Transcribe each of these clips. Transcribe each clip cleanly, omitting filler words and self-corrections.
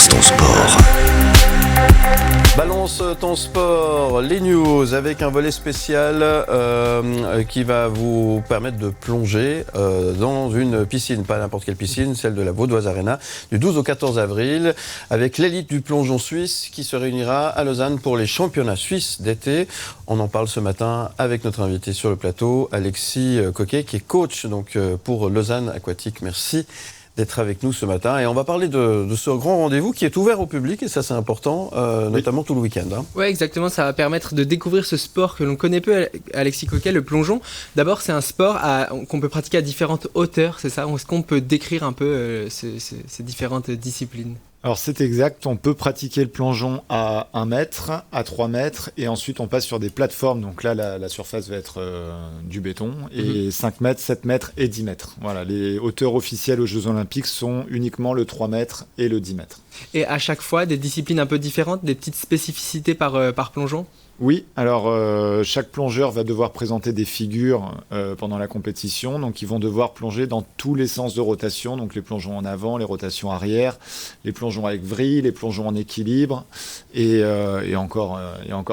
Balance ton sport. Balance ton sport, les news avec un volet spécial qui va vous permettre de plonger dans une piscine, pas n'importe quelle piscine, celle de la Vaudoise Arena, du 12 au 14 avril, avec l'élite du plongeon suisse qui se réunira à Lausanne pour les championnats suisses d'été. On en parle ce matin avec notre invité sur le plateau, Alexis Coquet, qui est coach donc, pour Lausanne Aquatique. Merci d'être avec nous ce matin. Et on va parler de ce grand rendez-vous qui est ouvert au public, et ça c'est important, notamment tout le week-end. Hein. Oui, exactement, ça va permettre de découvrir ce sport que l'on connaît peu, Alexis Coquet, le plongeon. D'abord, c'est un sport qu'on peut pratiquer à différentes hauteurs, c'est ça? Est-ce qu'on peut décrire un peu ces différentes disciplines? Alors c'est exact, on peut pratiquer le plongeon à 1 mètre, à 3 mètres, et ensuite on passe sur des plateformes, donc là la surface va être du béton, et 5 mètres, 7 mètres et 10 mètres. Voilà, les hauteurs officielles aux Jeux Olympiques sont uniquement le 3 mètres et le 10 mètres. Et à chaque fois, des disciplines un peu différentes, des petites spécificités par plongeon? Oui, alors chaque plongeur va devoir présenter des figures pendant la compétition, donc ils vont devoir plonger dans tous les sens de rotation, donc les plongeons en avant, les rotations arrière, les plongeons avec vrille, les plongeons en équilibre et encore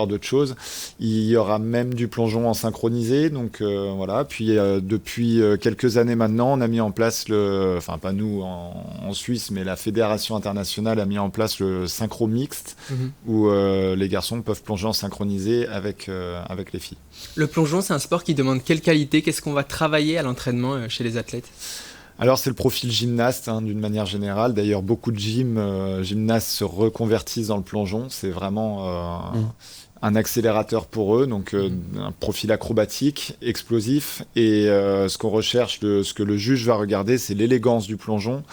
d'autres choses. Il y aura même du plongeon en synchronisé, donc voilà. Puis depuis quelques années maintenant, on a mis en place enfin pas nous en Suisse, mais la Fédération internationale a mis en place le synchro mixte, où les garçons peuvent plonger en synchronisé avec les filles. Le plongeon, c'est un sport qui demande quelle qualité? Qu'est-ce qu'on va travailler à l'entraînement chez les athlètes? Alors c'est le profil gymnaste d'une manière générale. D'ailleurs beaucoup de gymnastes se reconvertissent dans le plongeon. C'est vraiment un accélérateur pour eux, donc un profil acrobatique, explosif. Et ce qu'on recherche, ce que le juge va regarder, c'est l'élégance du plongeon,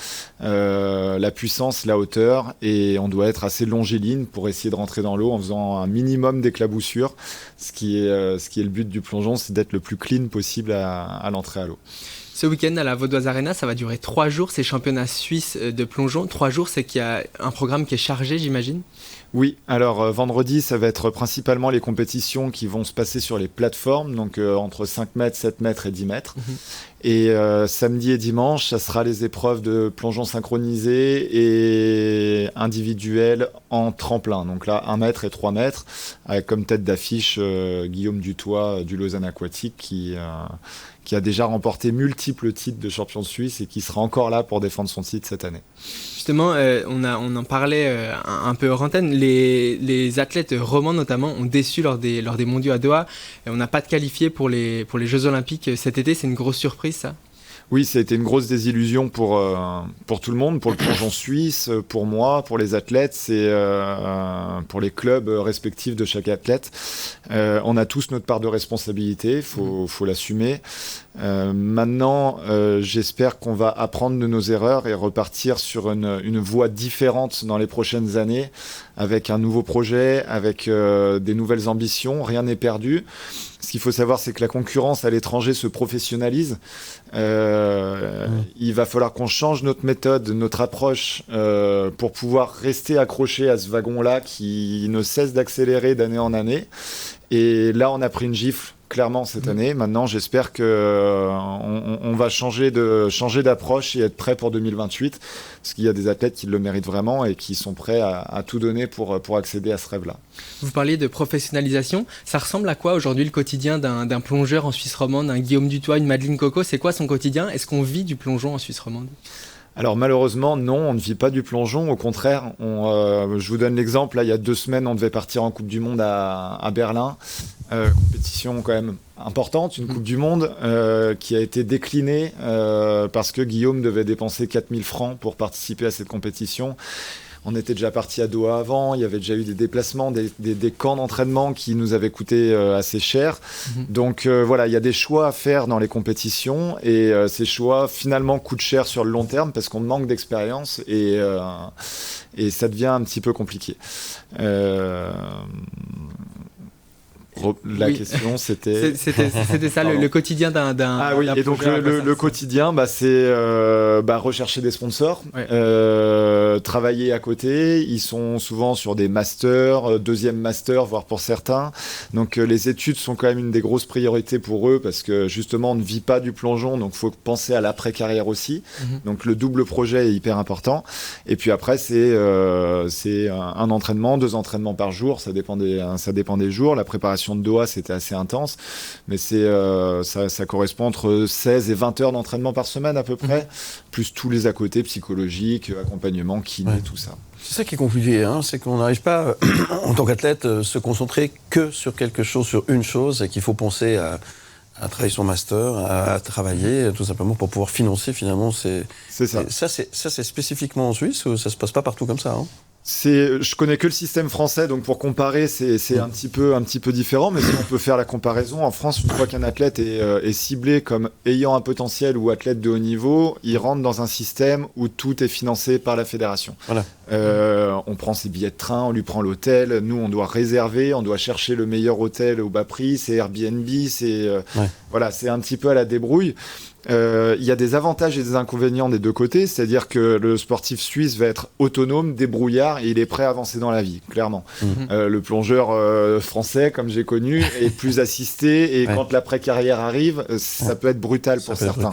la puissance, la hauteur, et on doit être assez longiligne pour essayer de rentrer dans l'eau en faisant un minimum d'éclaboussures. Ce qui est le but du plongeon, c'est d'être le plus clean possible à l'entrée à l'eau. Ce week-end à la Vaudoise Arena, ça va durer 3 jours, ces championnats suisses de plongeon. 3 jours, c'est qu'il y a un programme qui est chargé, j'imagine? Oui, alors vendredi, ça va être principalement les compétitions qui vont se passer sur les plateformes, donc entre 5 mètres, 7 mètres et 10 mètres. Et samedi et dimanche, ça sera les épreuves de plongeon synchronisé et individuel en tremplin. Donc là, 1 mètre et 3 mètres, avec comme tête d'affiche Guillaume Dutoit du Lausanne Aquatique qui a déjà remporté multiples titres de champion de Suisse et qui sera encore là pour défendre son titre cette année. Justement, on en parlait un peu hors antenne, les athlètes romans notamment ont déçu lors des mondiaux à Doha. On n'a pas de qualifiés pour les Jeux Olympiques cet été, c'est une grosse surprise ça? Oui, ça a été une grosse désillusion pour tout le monde, pour le plongeon suisse, pour moi, pour les athlètes, pour les clubs respectifs de chaque athlète. On a tous notre part de responsabilité, faut l'assumer. Maintenant, j'espère qu'on va apprendre de nos erreurs et repartir sur une voie différente dans les prochaines années, avec un nouveau projet, avec des nouvelles ambitions. Rien n'est perdu. Ce qu'il faut savoir, c'est que la concurrence à l'étranger se professionnalise. Il va falloir qu'on change notre méthode, notre approche pour pouvoir rester accroché à ce wagon-là qui ne cesse d'accélérer d'année en année. Et là, on a pris une gifle clairement cette année. Maintenant, j'espère qu'on va changer d'approche et être prêt pour 2028, parce qu'il y a des athlètes qui le méritent vraiment et qui sont prêts à tout donner pour accéder à ce rêve-là. Vous parliez de professionnalisation. Ça ressemble à quoi aujourd'hui le quotidien d'un plongeur en Suisse romande, un Guillaume Dutoit, une Madeleine Coco? C'est quoi son quotidien? Est-ce qu'on vit du plongeon en Suisse romande? Alors malheureusement, non, on ne vit pas du plongeon. Au contraire, je vous donne l'exemple. Là, il y a 2 semaines, on devait partir en Coupe du Monde à Berlin. Compétition quand même importante, une Coupe du Monde qui a été déclinée parce que Guillaume devait dépenser 4 000 francs pour participer à cette compétition. On était déjà parti à Doha avant, il y avait déjà eu des déplacements, des camps d'entraînement qui nous avaient coûté assez cher. Donc voilà, il y a des choix à faire dans les compétitions et ces choix finalement coûtent cher sur le long terme parce qu'on manque d'expérience et ça devient un petit peu compliqué. La question, c'était... C'était ça, le quotidien d'un Ah oui, et donc le quotidien, c'est rechercher des sponsors, travailler à côté. Ils sont souvent sur des masters, deuxième master, voire pour certains. Donc les études sont quand même une des grosses priorités pour eux, parce que justement, on ne vit pas du plongeon, donc il faut penser à l'après-carrière aussi. Donc le double projet est hyper important. Et puis après, c'est un entraînement, 2 entraînements par jour, ça dépend des jours. La préparation de Doha, c'était assez intense, mais ça correspond entre 16 et 20 heures d'entraînement par semaine à peu près, plus tous les à côté psychologiques, accompagnement, kiné, tout ça. C'est ça qui est compliqué, c'est qu'on n'arrive pas, en tant qu'athlète, se concentrer que sur quelque chose, sur une chose, et qu'il faut penser à travailler son master, à travailler, tout simplement pour pouvoir financer finalement. C'est ça. Ça, c'est spécifiquement en Suisse, ou ça se passe pas partout comme ça Je connais que le système français, donc pour comparer, c'est un petit peu différent, mais si on peut faire la comparaison, en France, une fois qu'un athlète est ciblé comme ayant un potentiel ou athlète de haut niveau, il rentre dans un système où tout est financé par la fédération. Voilà. On prend ses billets de train, on lui prend l'hôtel, nous on doit réserver, on doit chercher le meilleur hôtel au bas prix, c'est Airbnb, voilà, c'est un petit peu à la débrouille. Il y a des avantages et des inconvénients des deux côtés, c'est-à-dire que le sportif suisse va être autonome, débrouillard, et il est prêt à avancer dans la vie, clairement. Le plongeur français, comme j'ai connu, est plus assisté, et quand l'après-carrière arrive, ça peut être brutal pour certains.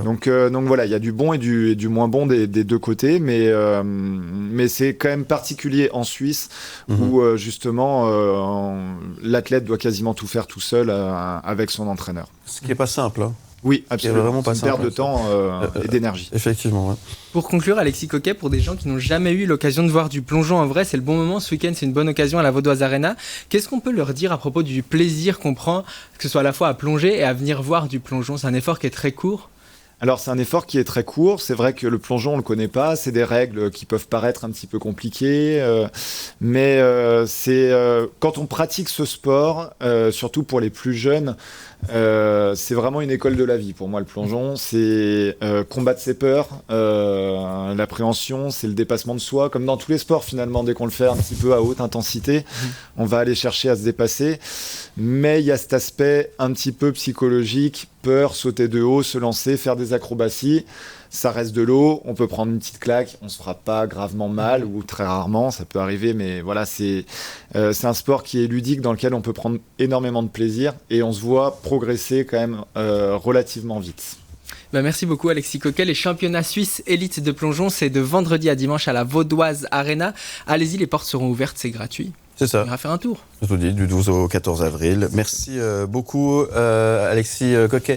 Donc voilà, il y a du bon et du moins bon des deux côtés, mais c'est quand même particulier en Suisse, où justement l'athlète doit quasiment tout faire tout seul avec son entraîneur. Ce qui n'est pas simple. Oui, absolument. Vraiment pas simple. Perte de temps et d'énergie. Effectivement. Ouais. Pour conclure, Alexis Coquet, pour des gens qui n'ont jamais eu l'occasion de voir du plongeon en vrai, c'est le bon moment. Ce week-end, c'est une bonne occasion à la Vaudoise Arena. Qu'est-ce qu'on peut leur dire à propos du plaisir qu'on prend, que ce soit à la fois à plonger et à venir voir du plongeon? C'est un effort qui est très court. Alors c'est un effort qui est très court, c'est vrai que le plongeon on le connaît pas, c'est des règles qui peuvent paraître un petit peu compliquées, mais quand on pratique ce sport, surtout pour les plus jeunes, c'est vraiment une école de la vie pour moi le plongeon, c'est combattre ses peurs, l'appréhension, c'est le dépassement de soi, comme dans tous les sports finalement, dès qu'on le fait un petit peu à haute intensité, on va aller chercher à se dépasser, mais il y a cet aspect un petit peu psychologique, peur, sauter de haut, se lancer, faire des acrobaties, ça reste de l'eau, on peut prendre une petite claque, on se fera pas gravement mal, ou très rarement, ça peut arriver, mais voilà, c'est un sport qui est ludique, dans lequel on peut prendre énormément de plaisir, et on se voit progresser quand même relativement vite. Merci beaucoup Alexis Coquet. Les championnats suisses élites de plongeon, c'est de vendredi à dimanche à la Vaudoise Arena. Allez-y, les portes seront ouvertes, c'est gratuit. C'est ça. On ira faire un tour. Je vous dis, du 12 au 14 avril. Merci beaucoup Alexis Coquet.